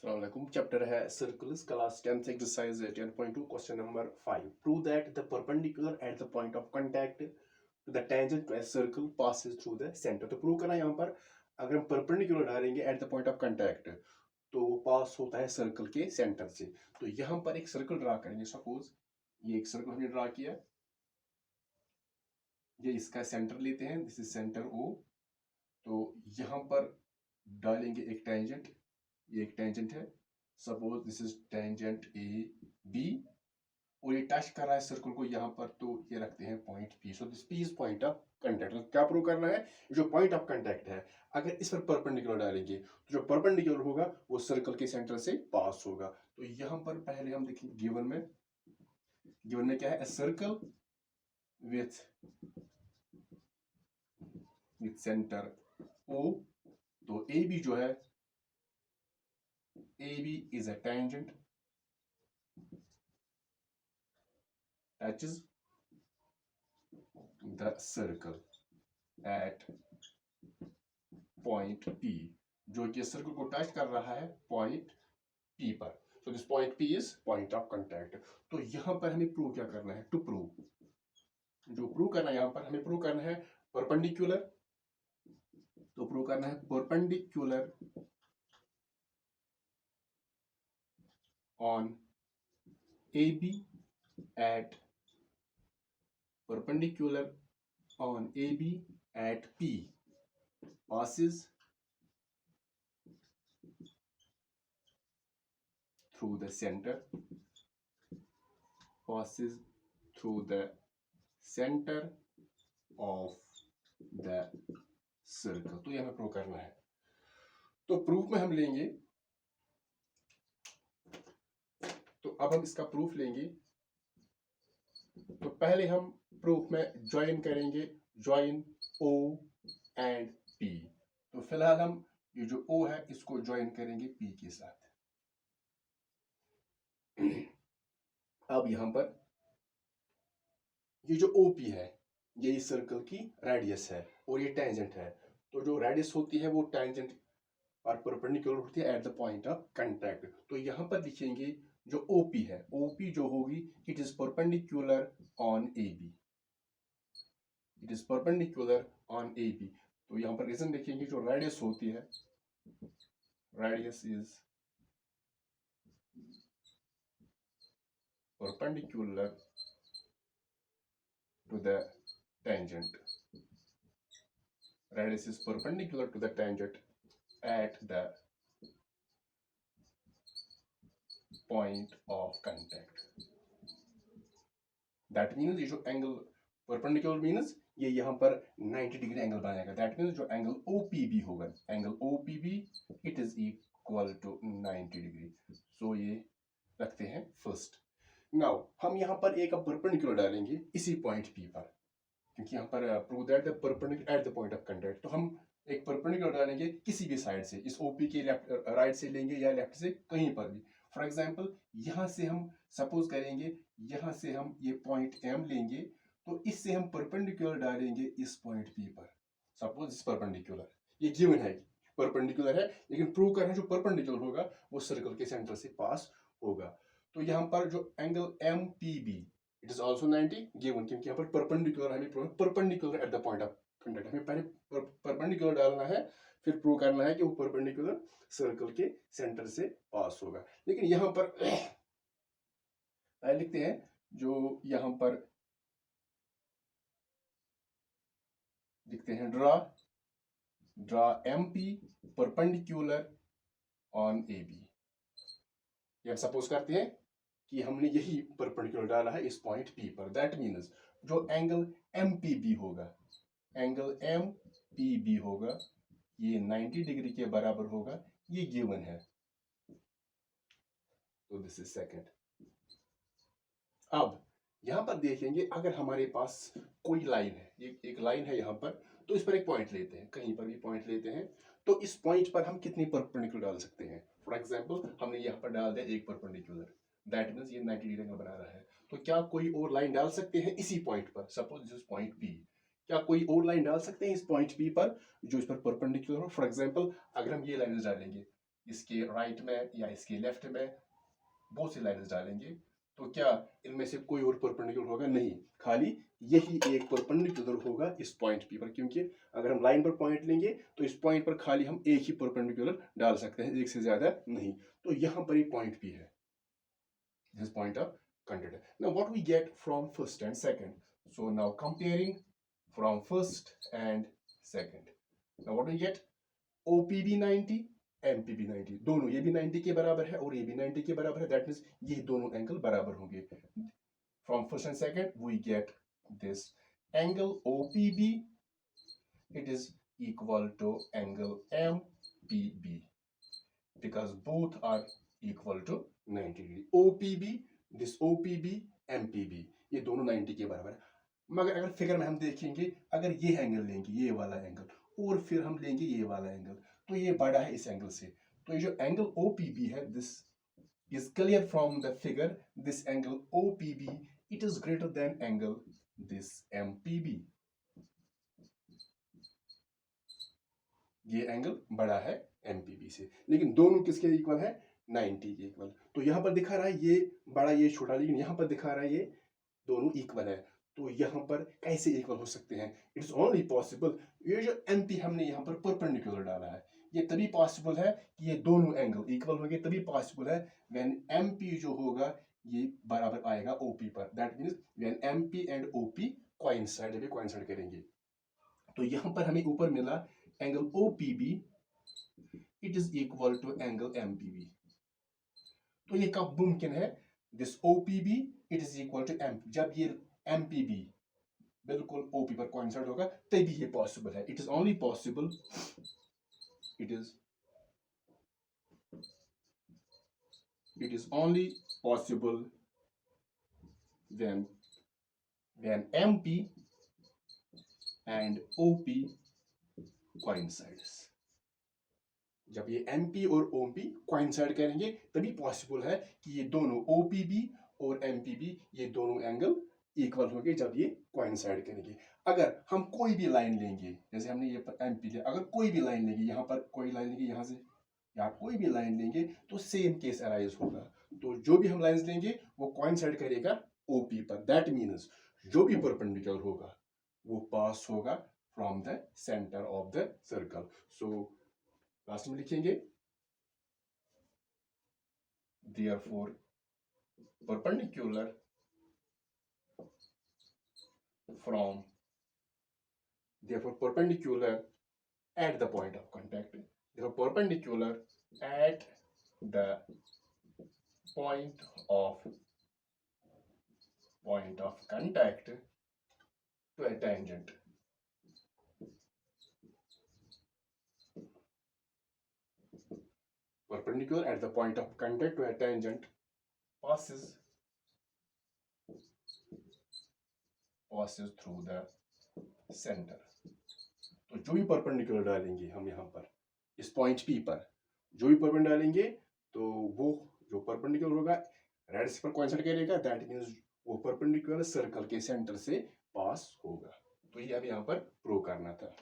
अस्सलाम वालेकुम। चैप्टर है circles, class 10th exercise 10.2 question number 5। Prove that the perpendicular at the point of contact to the tangent to a circle passes through the centre. तो prove करना है यहाँ पर, अगर हम परपेंडिकुलर डालेंगे at the point of contact तो वो पास होता है सर्कल के सेंटर से। तो यहाँ पर एक सर्कल ड्रा करेंगे। सपोज ये एक सर्कल हमने ड्रा किया, ये इसका सेंटर लेते हैं, दिस इज सेंटर ओ। तो यहाँ पर डालेंगे एक टेंजेंट, ये एक टेंजेंट है। Suppose this is tangent A B, और ये टच कर रहा है सर्कल को यहाँ पर, तो ये रखते हैं point P. So this P is point of contact. तो क्या प्रूव करना है, जो पॉइंट ऑफ कांटेक्ट है अगर इस पर परपेंडिकुलर डालेंगे तो जो परपेंडिकुलर होगा वो सर्कल के सेंटर से पास होगा। तो यहाँ पर पहले हम देखेंगे गिवन में क्या है, सर्कल विथ सेंटर ओ। तो ए बी जो है, AB is a tangent touches the circle at point P, जो कि सर्कल को टच कर रहा है पॉइंट P पर। So this point P is point of contact। तो यहां पर हमें प्रूव क्या करना है, टू प्रूव, जो प्रूव करना है यहां पर हमें प्रूव करना है परपेंडिकुलर। तो प्रूव करना है perpendicular on AB at perpendicular on AB at P passes through the center, passes through the center of the circle। तो ये हमें प्रूव करना है। तो प्रूफ में हम लेंगे, तो अब हम इसका प्रूफ लेंगे। तो पहले हम प्रूफ में ज्वाइन करेंगे, ज्वाइन O एंड P। तो फिलहाल हम ये जो O है इसको ज्वाइन करेंगे P के साथ। अब यहां पर ये जो OP है ये इस सर्कल की रेडियस है और ये टेंजेंट है। तो जो रेडियस होती है वो टेंजेंट और परपेंडिकुलर होती है eight the point of contact. तो यहां पर लिखेंगे जो OP है, OP जो होगी it is perpendicular on AB, it is perpendicular on AB। तो यहां पर रीजन देखेंगे, जो रेडियस होती है, radius is perpendicular to the tangent, radius is perpendicular to the tangent at the point of contact। That means ये जो angle perpendicular means ये यहाँ पर 90 डिग्री एंगल बनाएगा। दैट मीन्स जो एंगल OPB होगा, angle OPB it is equal to 90 degree. So ये रखते हैं फर्स्ट। नाउ हम यहाँ पर एक परपेंडिकुलर डालेंगे इसी पॉइंट P पर, क्योंकि यहाँ पर prove that the perpendicular at the point of contact. तो हम एक परपेंडिकुलर डालेंगे किसी भी साइड से, इस OP के लेफ्ट राइट से लेंगे या लेफ्ट से, कहीं पर भी। फॉर एग्जांपल यहाँ से हम सपोज करेंगे, यहाँ से हम ये पॉइंट M लेंगे, तो इससे हम परपेंडिकुलर डालेंगे इस पॉइंट P पर। सपोज इस परपेंडिकुलर, ये गिवन है परपेंडिकुलर है, लेकिन प्रूव करना है जो परपेंडिकुलर होगा वो सर्कल के सेंटर से पास होगा। तो यहाँ पर जो angle MPB it is also 90 given, क्योंकि यहाँ पर परपेंडिकुलर हमें perpendicular at the point of contact, हमें पहले परपेंडिकुलर डालना है, फिर प्रूव करना है कि वो परपेंडिकुलर सर्कल के सेंटर से पास होगा। लेकिन यहाँ पर लिखते हैं, जो यहाँ पर लिखते हैं draw MP perpendicular on AB। ये हम सपोज करते हैं कि हमने यही परपेंडिकुलर डाला है इस पॉइंट P पर। दैट मीन्स जो एंगल MPB होगा, एंगल MPB होगा, ये 90 डिग्री के बराबर होगा, ये गिवन है। तो दिस इज सेकंड। अब यहां पर देखेंगे, अगर हमारे पास कोई लाइन है, ये एक लाइन है यहां पर, तो इस पर एक पॉइंट लेते हैं, कहीं पर भी पॉइंट लेते हैं, तो इस पॉइंट पर हम कितनी परपेंडिकुलर डाल सकते हैं। फॉर एग्जांपल हमने यहाँ पर डाल दिया एक परपेंडिकुलर, दैट मीन्स ये 90 डिग्री एंगल बना रहा है। तो क्या कोई और लाइन डाल सकते हैं इसी पॉइंट पर, suppose this is point P, क्या कोई और लाइन डाल सकते हैं इस पॉइंट P पर जो इस पर परपेंडिकुलर हो। फॉर एग्जांपल अगर हम ये लाइन डालेंगे, इसके राइट में या इसके लेफ्ट में बहुत सी लाइन्स डालेंगे, तो क्या इनमें से कोई और परपेंडिकुलर होगा? नहीं, खाली यही एक परपेंडिकुलर होगा इस पॉइंट पी पर, क्योंकि अगर हम लाइन पर पॉइंट लेंगे तो इस पॉइंट पर खाली हम एक ही परपेंडिकुलर डाल सकते हैं, एक से ज्यादा नहीं। तो यहां पर एक पॉइंट पी है, this point of content. Now what we get from first and second, so now comparing from first and second, now what we get, OPB 90, MPB 90, दोनों, ये भी 90 के बराबर है और ये भी 90 के बराबर है, दैट मीन्स ये दोनों एंगल बराबर होंगे। From first and second we get this angle OPB, it is equal to angle MPB because both are equal to 90 degree. OPB, this OPB, MPB, ये दोनों 90 के बराबर है। मगर अगर फिगर में हम देखेंगे, अगर ये एंगल लेंगे, ये वाला एंगल, और फिर हम लेंगे ये वाला एंगल, तो ये बड़ा है इस एंगल से। तो ये जो एंगल OPB है, this is clear from the figure, this angle OPB, it is greater than angle this MPB. ये एंगल बड़ा है MPB से, लेकिन दोनों किसके इक्वल है? 90 के इक्वल। तो यहां पर दिखा रहा है ये बड़ा ये छोटा, लेकिन यहां पर दिखा रहा है ये दोनों इक्वल है। तो यहां पर कैसे इक्वल हो सकते हैं? इट इज ओनली पॉसिबल, ये जो MP हमने यहां पर परपेंडिकुलर डाला है, ये तभी पॉसिबल है कि ये दोनों एंगल इक्वल होंगे, तभी पॉसिबल है व्हेन MP जो होगा ये बराबर आएगा OP पर, that means when MP and OP coincide, जब ये कोइंसाइड करेंगे। तो यहां पर हमें ऊपर मिला angle OPB, it is equal to angle MPB। तो ये कब मुमकिन है? This OPB it is equal to MP, जब ये MPB बिल्कुल OP पर कोइंसाइड होगा तभी ये पॉसिबल है। It is only possible, it is only possible when MP and OP coincides, जब ये MP और OP coincide करेंगे तभी पॉसिबल है कि ये दोनों OPB और MPB ये दोनों एंगल इक्वल होंगे जब ये कोइंसाइड करेंगे। अगर हम कोई भी लाइन लेंगे, जैसे हमने ये MP लिया, अगर कोई भी लाइन लेंगे, यहाँ पर कोई लाइन लेंगे, यहाँ से या कोई भी लाइन लेंगे, तो सेम केस अराइज होगा। तो जो भी हम लाइंस लेंगे वो कोइंसाइड करेगा OP पर, दैट मीन्स जो भी परपेंडिकुलर होगा वो पास होगा from the centre of the circle. So last में लिखेंगे therefore perpendicular at the point of contact, therefore perpendicular at the point of contact to a tangent, perpendicular at the point of contact to a tangent passes through the center। तो जो भी perpendicular डालेंगे हम यहाँ पर इस point P पर, जो भी परपेंडिकुलर डालेंगे तो वो जो परपेंडिकुलर होगा रेड से पर कोइंसाइड करेगा, दैट मींस वो परपेंडिकुलर सर्कल के सेंटर से पास होगा। तो ये अब यहाँ पर प्रूव करना था।